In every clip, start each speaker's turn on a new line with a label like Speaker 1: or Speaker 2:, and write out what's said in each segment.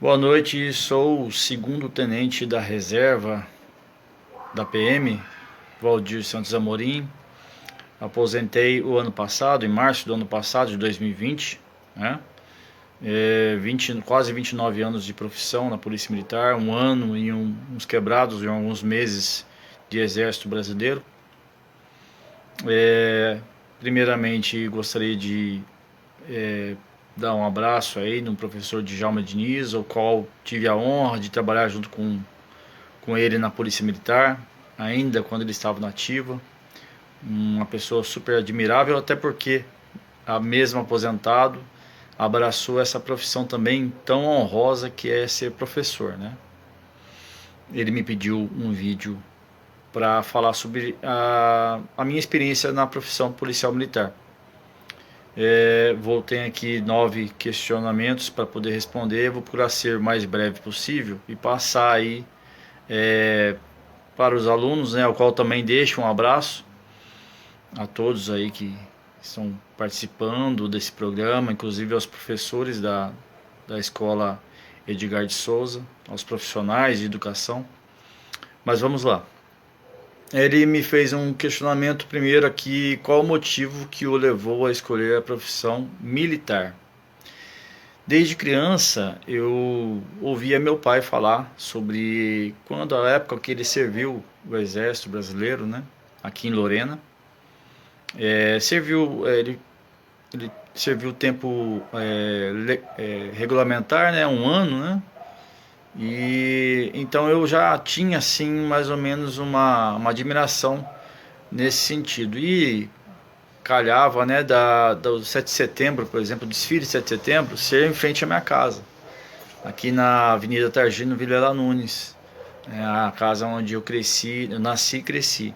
Speaker 1: Boa noite, sou o segundo tenente da reserva da PM, Valdir Santos Amorim. Aposentei o ano passado, em março do ano passado, de 2020, né? 29 anos de profissão na Polícia Militar, um ano e uns quebrados e alguns meses de Exército Brasileiro. Primeiramente, gostaria de dar um abraço aí no professor Djalma Diniz, o qual tive a honra de trabalhar junto com ele na Polícia Militar, ainda quando ele estava na ativa. Uma pessoa super admirável, até porque, mesmo aposentado, abraçou essa profissão também tão honrosa que é ser professor, né? Ele me pediu um vídeo para falar sobre a minha experiência na profissão policial militar. Ter aqui 9 questionamentos para poder responder. Vou procurar ser o mais breve possível e passar aí para os alunos, né, ao qual também deixo um abraço a todos aí que estão participando desse programa, inclusive aos professores da escola Edgar de Souza, aos profissionais de educação. Mas vamos lá. Ele me fez um questionamento primeiro aqui: qual o motivo que o levou a escolher a profissão militar? Desde criança eu ouvia meu pai falar sobre quando a época que ele serviu o Exército Brasileiro, né, aqui em Lorena. Ele serviu tempo regulamentar, né, um ano, né? E então eu já tinha assim mais ou menos uma admiração nesse sentido. E calhava, né, do 7 de setembro, por exemplo, o desfile de 7 de setembro, ser em frente à minha casa, aqui na Avenida Targino Vilela Nunes, a casa onde eu cresci, eu nasci e cresci.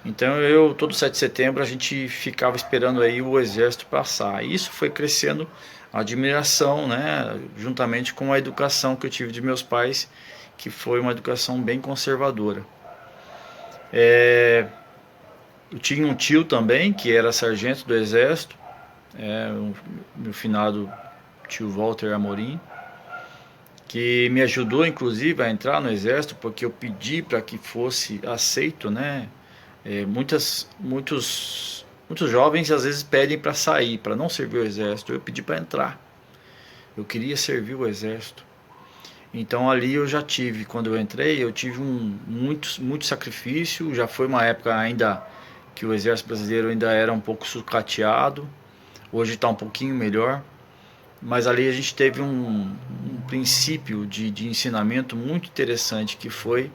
Speaker 1: Então todo 7 de setembro a gente ficava esperando aí o exército passar. E isso foi crescendo a admiração, né, juntamente com a educação que eu tive de meus pais, que foi uma educação bem conservadora. Eu tinha um tio também, que era sargento do exército, meu finado tio Walter Amorim, que me ajudou inclusive a entrar no exército, porque eu pedi para que fosse aceito, né? Muitos jovens às vezes pedem para sair, para não servir o exército. Eu pedi para entrar. Eu queria servir o exército. Então ali eu já tive, quando eu entrei, eu tive muito sacrifício. Já foi uma época ainda que o exército brasileiro ainda era um pouco sucateado. Hoje está um pouquinho melhor. Mas ali a gente teve um princípio de ensinamento muito interessante, que foi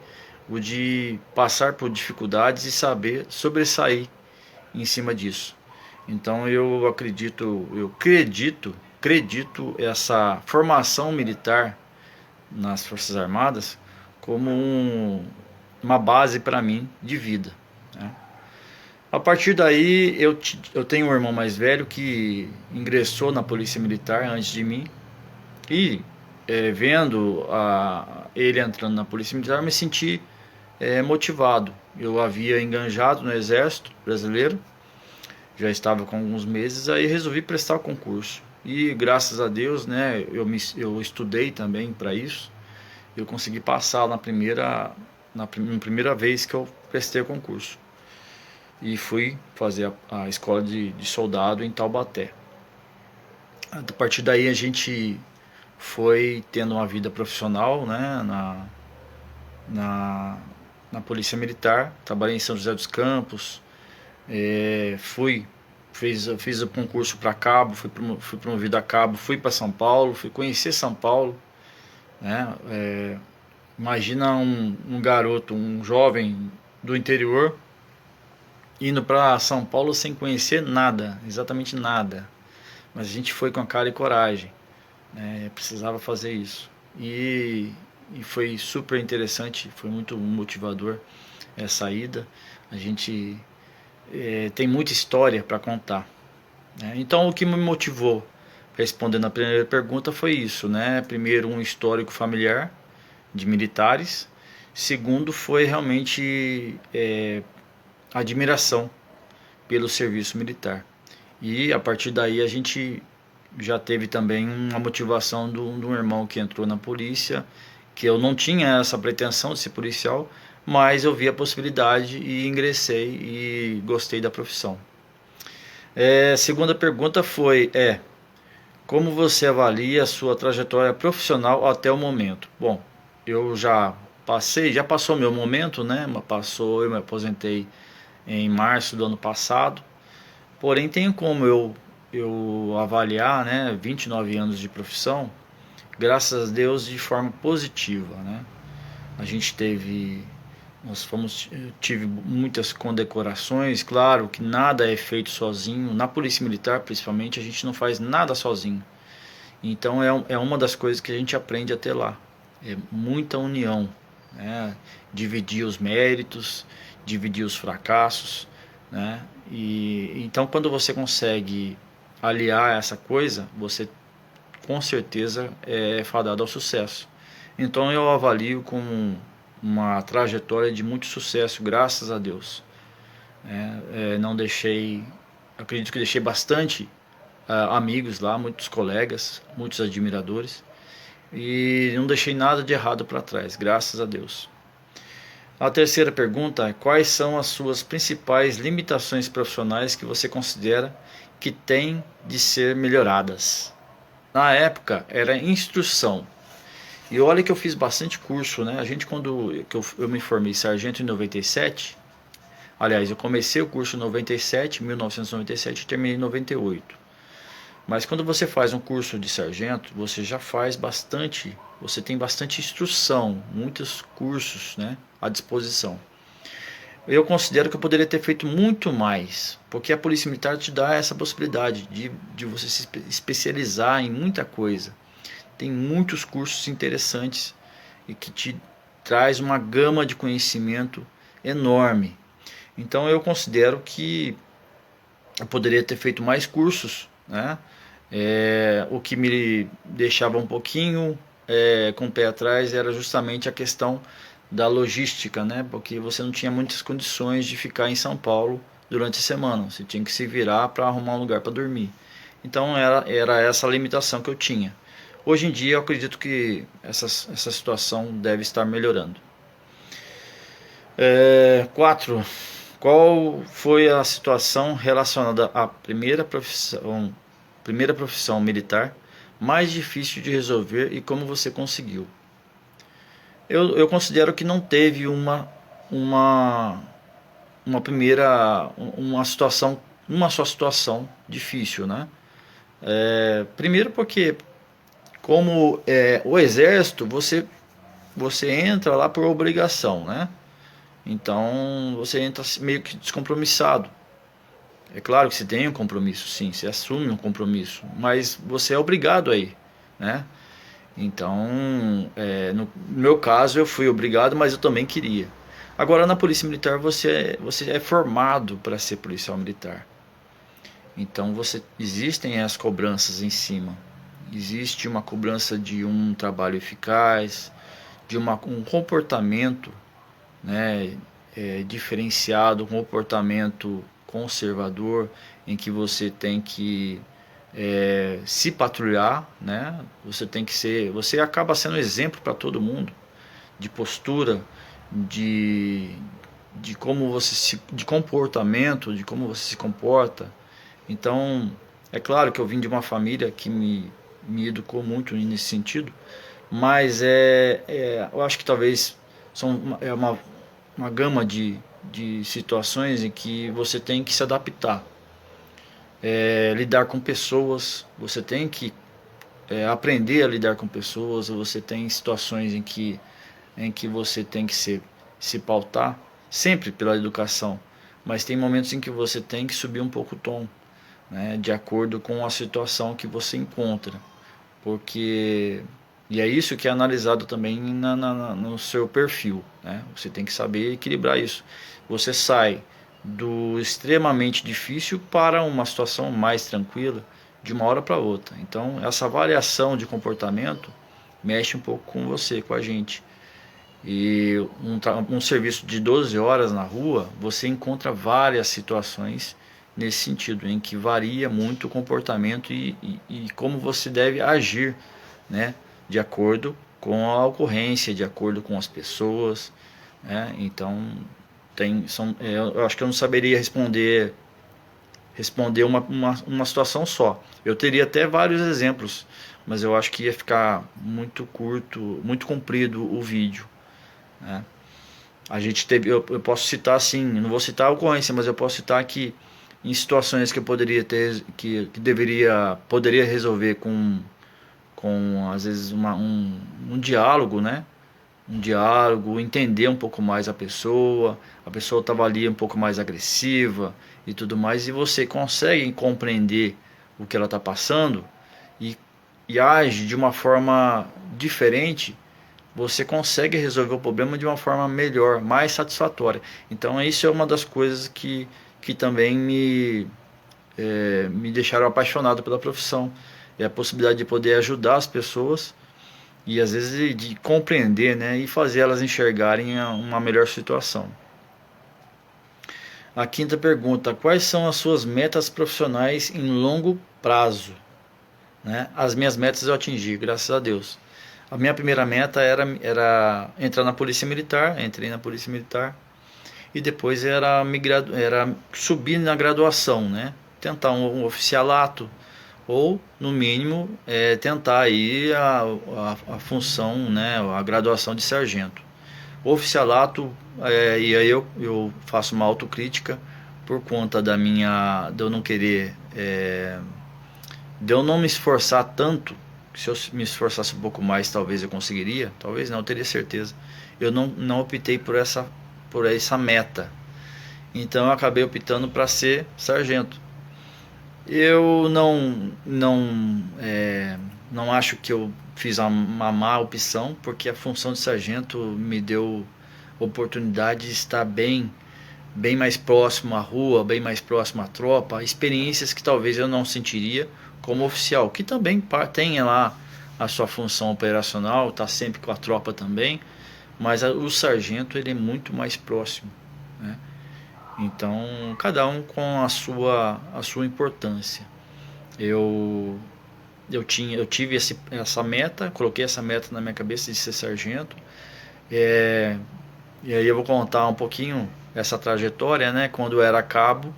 Speaker 1: o de passar por dificuldades e saber sobressair em cima disso. Então eu acredito essa formação militar nas Forças Armadas como uma base para mim de vida, né? A partir daí eu tenho um irmão mais velho que ingressou na Polícia Militar antes de mim. E vendo ele entrando na Polícia Militar, eu me senti motivado. Eu havia enganjado no Exército Brasileiro, já estava com alguns meses, aí resolvi prestar o concurso. E graças a Deus, né, eu estudei também para isso. Eu consegui passar na primeira vez que eu prestei o concurso. E fui fazer a escola de soldado em Taubaté. A partir daí a gente foi tendo uma vida profissional, né, na Polícia Militar. Trabalhei em São José dos Campos, fiz o concurso para cabo, fui promovido a cabo, fui para São Paulo, fui conhecer São Paulo, né? Imagina um garoto, um jovem do interior indo para São Paulo sem conhecer nada, exatamente nada. Mas a gente foi com a cara e coragem, né? Precisava fazer isso. E foi super interessante, foi muito motivador essa ida. A gente tem muita história para contar, né? Então o que me motivou, respondendo a primeira pergunta, foi isso, né? Primeiro, um histórico familiar de militares. Segundo, foi realmente admiração pelo serviço militar. E a partir daí a gente já teve também uma motivação de um irmão que entrou na polícia, que eu não tinha essa pretensão de ser policial, mas eu vi a possibilidade e ingressei e gostei da profissão. Segunda pergunta foi, como você avalia a sua trajetória profissional até o momento? Bom, eu já passou meu momento, né? Eu me aposentei em março do ano passado. Porém, tenho como eu avaliar, né, 29 anos de profissão, graças a Deus, de forma positiva, né? A gente teve, tive muitas condecorações, claro que nada é feito sozinho, na Polícia Militar principalmente, a gente não faz nada sozinho. Então é uma das coisas que a gente aprende a ter lá, é muita união, né? Dividir os méritos, dividir os fracassos, né? E então quando você consegue aliar essa coisa, você com certeza é fadado ao sucesso. Então eu avalio como uma trajetória de muito sucesso, graças a Deus. Não deixei, acredito que deixei bastante amigos lá, muitos colegas, muitos admiradores, e não deixei nada de errado para trás, graças a Deus. A terceira pergunta é: quais são as suas principais limitações profissionais que você considera que têm de ser melhoradas? Na época era instrução. E olha que eu fiz bastante curso, né? A gente, quando eu me formei sargento em 97, aliás, eu comecei o curso em 97, 1997, e terminei em 98. Mas quando você faz um curso de sargento, você já faz bastante, você tem bastante instrução, muitos cursos, né, à disposição. Eu considero que eu poderia ter feito muito mais, porque a Polícia Militar te dá essa possibilidade de você se especializar em muita coisa. Tem muitos cursos interessantes e que te traz uma gama de conhecimento enorme. Então eu considero que eu poderia ter feito mais cursos, né? O que me deixava um pouquinho com o pé atrás era justamente a questão da logística, né? Porque você não tinha muitas condições de ficar em São Paulo durante a semana, você tinha que se virar para arrumar um lugar para dormir. Então era essa a limitação que eu tinha. Hoje em dia eu acredito que essa situação deve estar melhorando. 4. Qual foi a situação relacionada à primeira profissão militar mais difícil de resolver e como você conseguiu? Eu considero que não teve uma só situação difícil, né? Primeiro porque como o exército, você entra lá por obrigação, né? Então você entra meio que descompromissado. É claro que você tem um compromisso, sim, você assume um compromisso, mas você é obrigado a ir, né? Então, no meu caso eu fui obrigado, mas eu também queria. Agora na Polícia Militar você é formado para ser policial militar. Então existem as cobranças em cima. Existe uma cobrança de um trabalho eficaz, de um comportamento, né, diferenciado, um comportamento conservador, em que você tem que se patrulhar, né? Você acaba sendo exemplo para todo mundo, de postura, de, de comportamento, de como você se comporta. Então, é claro que eu vim de uma família que me educou muito nesse sentido, mas eu acho que talvez é uma gama de situações em que você tem que se adaptar. Lidar com pessoas, você tem que aprender a lidar com pessoas, você tem situações em que você tem que se pautar, sempre pela educação, mas tem momentos em que você tem que subir um pouco o tom, né, de acordo com a situação que você encontra, porque e é isso que é analisado também no seu perfil, né? Você tem que saber equilibrar isso. Você sai do extremamente difícil para uma situação mais tranquila de uma hora para outra. Então essa variação de comportamento mexe um pouco com você, com a gente. E um serviço de 12 horas na rua, você encontra várias situações nesse sentido, em que varia muito o comportamento e como você deve agir, né, de acordo com a ocorrência, de acordo com as pessoas, né? Então eu acho que eu não saberia responder uma situação só. Eu teria até vários exemplos, mas eu acho que ia ficar muito curto, muito comprido o vídeo, né? A gente teve, eu posso citar assim, não vou citar a ocorrência, mas eu posso citar que em situações que eu poderia ter, poderia resolver com às vezes um diálogo, né? Um diálogo, entender um pouco mais a pessoa estava ali um pouco mais agressiva e tudo mais, e você consegue compreender o que ela está passando e, e age de uma forma diferente, você consegue resolver o problema de uma forma melhor, mais satisfatória. Então isso é uma das coisas que também me deixaram apaixonado pela profissão. É a possibilidade de poder ajudar as pessoas e às vezes de compreender, né, e fazer elas enxergarem uma melhor situação. A quinta pergunta: quais são as suas metas profissionais em longo prazo? Né? As minhas metas eu atingi, graças a Deus. A minha primeira meta era entrar na Polícia Militar, entrei na Polícia Militar, e depois era subir na graduação, né? Tentar um oficialato, ou no mínimo tentar aí a função, né, a graduação de sargento. O oficialato, e aí eu faço uma autocrítica por conta de eu não querer, de eu não me esforçar tanto. Se eu me esforçasse um pouco mais, talvez eu conseguiria, talvez não, eu teria certeza. Eu não optei por essa meta, então eu acabei optando para ser sargento. Eu não acho que eu fiz uma má opção, porque a função de sargento me deu oportunidade de estar bem mais próximo à rua, bem mais próximo à tropa, experiências que talvez eu não sentiria como oficial, que também tem lá a sua função operacional, está sempre com a tropa também, mas o sargento ele é muito mais próximo, né? Então, cada um com a sua importância. Eu tive essa meta, coloquei essa meta na minha cabeça de ser sargento. E aí eu vou contar um pouquinho essa trajetória, né? Quando eu era cabo,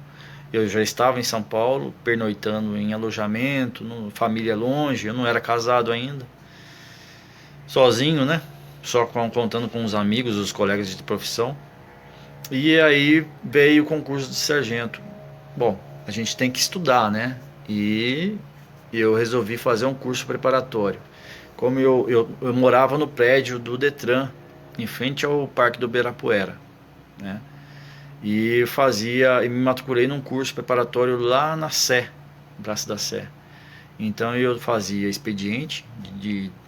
Speaker 1: eu já estava em São Paulo, pernoitando em alojamento, família longe, eu não era casado ainda, sozinho, né? Só contando com os amigos, os colegas de profissão. E aí veio o concurso de sargento. Bom, a gente tem que estudar, né? E eu resolvi fazer um curso preparatório. Como eu morava no prédio do Detran, em frente ao Parque do Ibirapuera, né? E me matriculei num curso preparatório lá na Sé, Praça da Sé. Então eu fazia expediente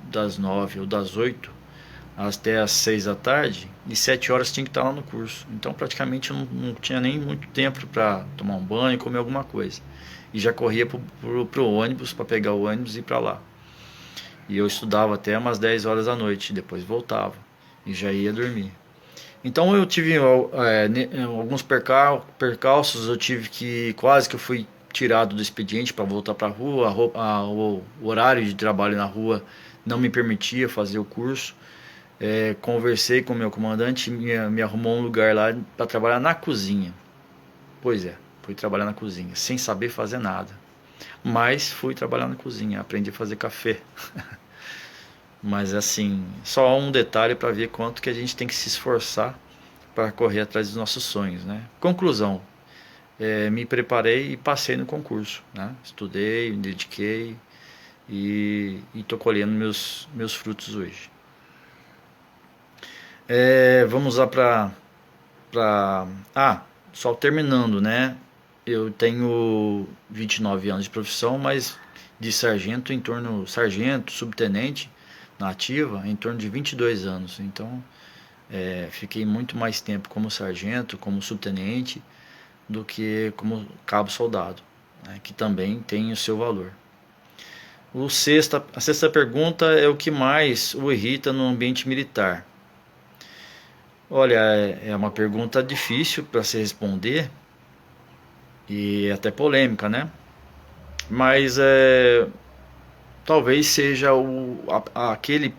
Speaker 1: das 9 ou das 8 até as 6 da tarde, e 7 horas tinha que estar lá no curso. Então praticamente eu não tinha nem muito tempo para tomar um banho, comer alguma coisa. E já corria pro ônibus, para pegar o ônibus e ir para lá. E eu estudava até umas 10 horas da noite, depois voltava e já ia dormir. Então eu tive alguns percalços, eu tive quase que eu fui tirado do expediente para voltar para a rua, o horário de trabalho na rua não me permitia fazer o curso. Conversei com o meu comandante, me arrumou um lugar lá para trabalhar na cozinha. Pois é, fui trabalhar na cozinha, sem saber fazer nada. Mas fui trabalhar na cozinha, aprendi a fazer café. Mas assim, só um detalhe para ver quanto que a gente tem que se esforçar para correr atrás dos nossos sonhos, né? Conclusão, me preparei e passei no concurso, né? Estudei, me dediquei e estou colhendo meus frutos hoje. Vamos lá só terminando, né? Eu tenho 29 anos de profissão, mas de sargento, subtenente na ativa, em torno de 22 anos. Então, fiquei muito mais tempo como sargento, como subtenente, do que como cabo soldado, né? Que também tem o seu valor. A sexta pergunta é: o que mais o irrita no ambiente militar? Olha, é uma pergunta difícil para se responder, e até polêmica, né? Mas talvez seja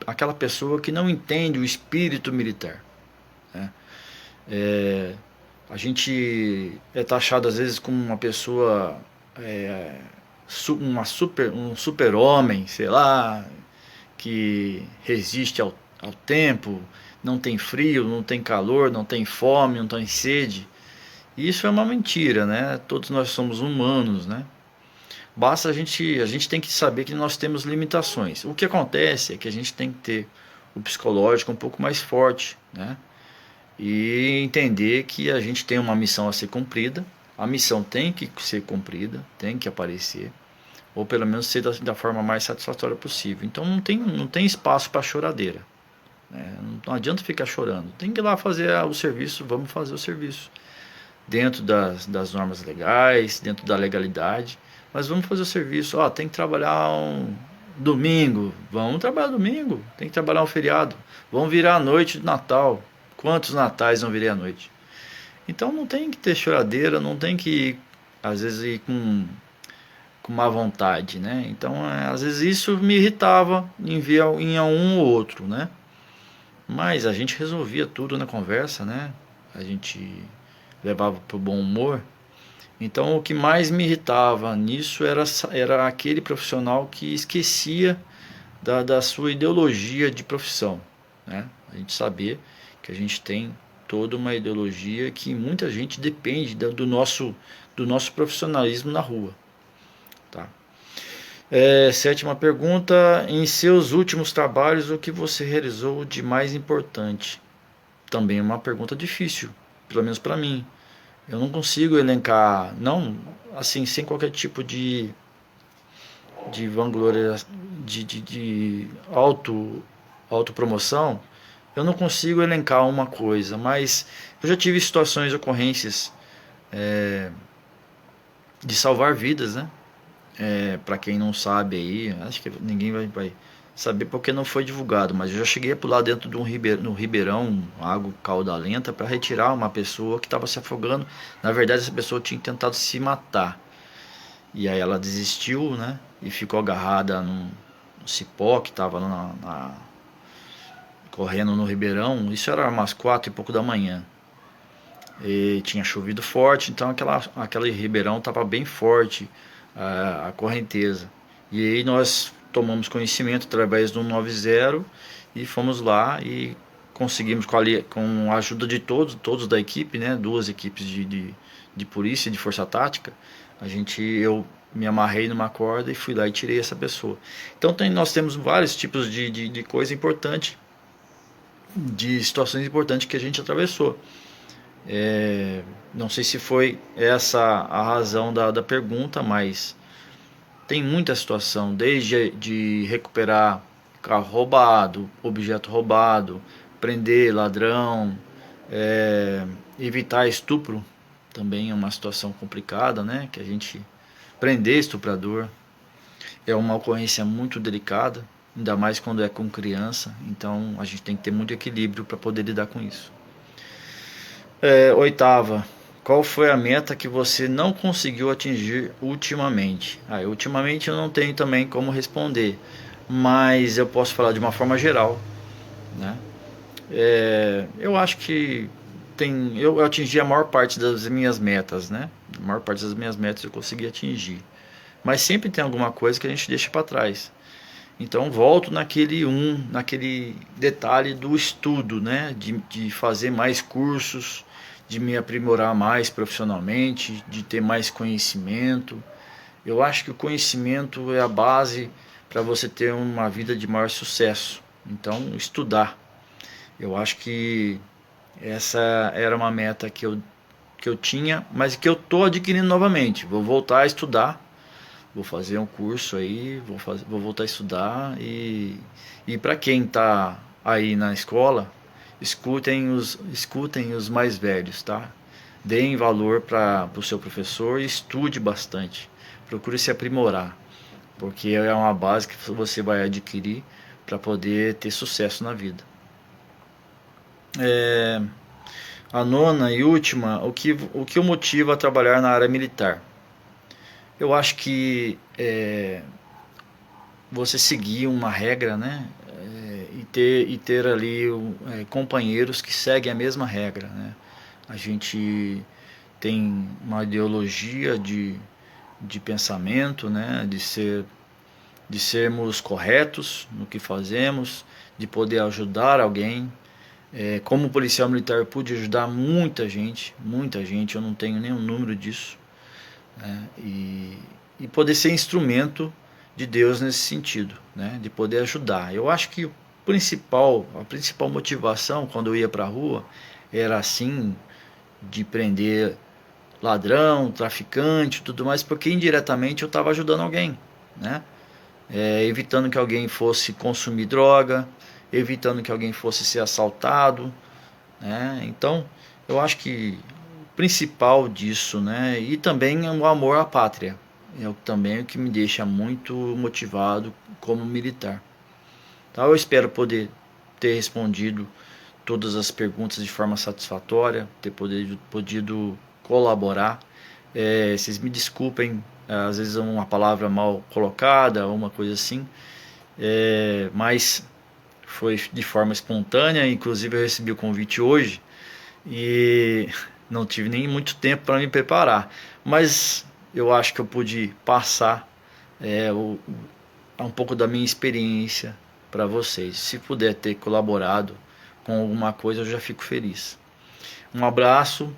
Speaker 1: aquela pessoa que não entende o espírito militar, né? A gente é taxado às vezes como uma pessoa, um super-homem, sei lá, que resiste ao tempo, não tem frio, não tem calor, não tem fome, não tem sede. E isso é uma mentira, né? Todos nós somos humanos, né? Basta a gente tem que saber que nós temos limitações. O que acontece é que a gente tem que ter o psicológico um pouco mais forte, né? E entender que a gente tem uma missão a ser cumprida. A missão tem que ser cumprida, tem que aparecer, ou pelo menos ser da forma mais satisfatória possível. Então não tem espaço para choradeira, né? Não adianta ficar chorando. Tem que ir lá fazer o serviço, vamos fazer o serviço dentro das normas legais, dentro da legalidade, mas vamos fazer o serviço. Tem que trabalhar um domingo, vamos trabalhar domingo. Tem que trabalhar um feriado, vamos virar a noite de Natal. Quantos natais não virei à noite? Então não tem que ter choradeira, não tem que ir, às vezes ir com má vontade, né? Então às vezes isso me irritava em ver em um ou outro, né? Mas a gente resolvia tudo na conversa, né? A gente levava para o bom humor. Então o que mais me irritava nisso era aquele profissional que esquecia da sua ideologia de profissão, né? A gente saber que a gente tem toda uma ideologia que muita gente depende do nosso profissionalismo na rua, tá? Sétima pergunta: em seus últimos trabalhos, o que você realizou de mais importante? Também é uma pergunta difícil, pelo menos para mim. Eu não consigo elencar, não, assim, sem qualquer tipo de vanglória, de autopromoção. Eu não consigo elencar uma coisa, mas eu já tive situações, ocorrências de salvar vidas, né? Para quem não sabe aí, acho que ninguém vai saber porque não foi divulgado, mas eu já cheguei a pular dentro de no ribeirão, água caudalenta, para retirar uma pessoa que estava se afogando. Na verdade, essa pessoa tinha tentado se matar. E aí ela desistiu, né? E ficou agarrada num cipó que estava correndo no ribeirão. Isso era umas 4 e pouco da manhã. E tinha chovido forte, então aquele ribeirão estava bem forte, a correnteza. E aí nós tomamos conhecimento através do 90 e fomos lá e conseguimos, com a ajuda de todos da equipe, né, duas equipes de polícia e de força tática, eu me amarrei numa corda e fui lá e tirei essa pessoa. Então nós temos vários tipos de coisa importante, de situações importantes que a gente atravessou. Não sei se foi essa a razão da pergunta, mas tem muita situação, desde de recuperar carro roubado, objeto roubado, prender ladrão, evitar estupro, também é uma situação complicada, né? Que a gente prender estuprador é uma ocorrência muito delicada, ainda mais quando é com criança, então a gente tem que ter muito equilíbrio para poder lidar com isso. Oitava: qual foi a meta que você não conseguiu atingir ultimamente? Ultimamente eu não tenho também como responder, mas eu posso falar de uma forma geral, né? Eu acho que eu atingi a maior parte das minhas metas, né? A maior parte das minhas metas eu consegui atingir, mas sempre tem alguma coisa que a gente deixa para trás. Então volto naquele detalhe do estudo, né? De fazer mais cursos, de me aprimorar mais profissionalmente, de ter mais conhecimento. Eu acho que o conhecimento é a base para você ter uma vida de maior sucesso. Então estudar. Eu acho que essa era uma meta que eu tinha, mas que eu estou adquirindo novamente. Vou voltar a estudar. Vou fazer um curso aí, vou voltar a estudar e para quem está aí na escola, escutem os mais velhos, tá? Deem valor para o seu professor e estude bastante. Procure se aprimorar, porque é uma base que você vai adquirir para poder ter sucesso na vida. a nona e última, o que o motiva a trabalhar na área militar? Eu acho que você seguir uma regra, né? E ter ali companheiros que seguem a mesma regra, né? A gente tem uma ideologia de pensamento, né? De sermos corretos no que fazemos, de poder ajudar alguém. Como policial militar eu pude ajudar muita gente, eu não tenho nenhum número disso, né? E poder ser instrumento de Deus nesse sentido, né? De poder ajudar. Eu acho que a principal motivação quando eu ia para a rua era assim, de prender ladrão, traficante, tudo mais, porque indiretamente eu estava ajudando alguém, né? Evitando que alguém fosse consumir droga, evitando que alguém fosse ser assaltado, né? Então, eu acho que o principal disso, né? E também o amor à pátria, também o que me deixa muito motivado como militar. Então, eu espero poder ter respondido todas as perguntas de forma satisfatória, ter podido colaborar. Vocês me desculpem, às vezes uma palavra mal colocada, uma coisa assim, mas foi de forma espontânea. Inclusive eu recebi o convite hoje e não tive nem muito tempo para me preparar, mas eu acho que eu pude passar um pouco da minha experiência para vocês. Se puder ter colaborado com alguma coisa, eu já fico feliz. Um abraço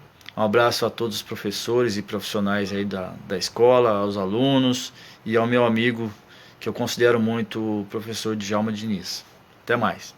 Speaker 1: a todos os professores e profissionais aí da escola, aos alunos e ao meu amigo que eu considero muito, o professor Djalma Diniz. Até mais.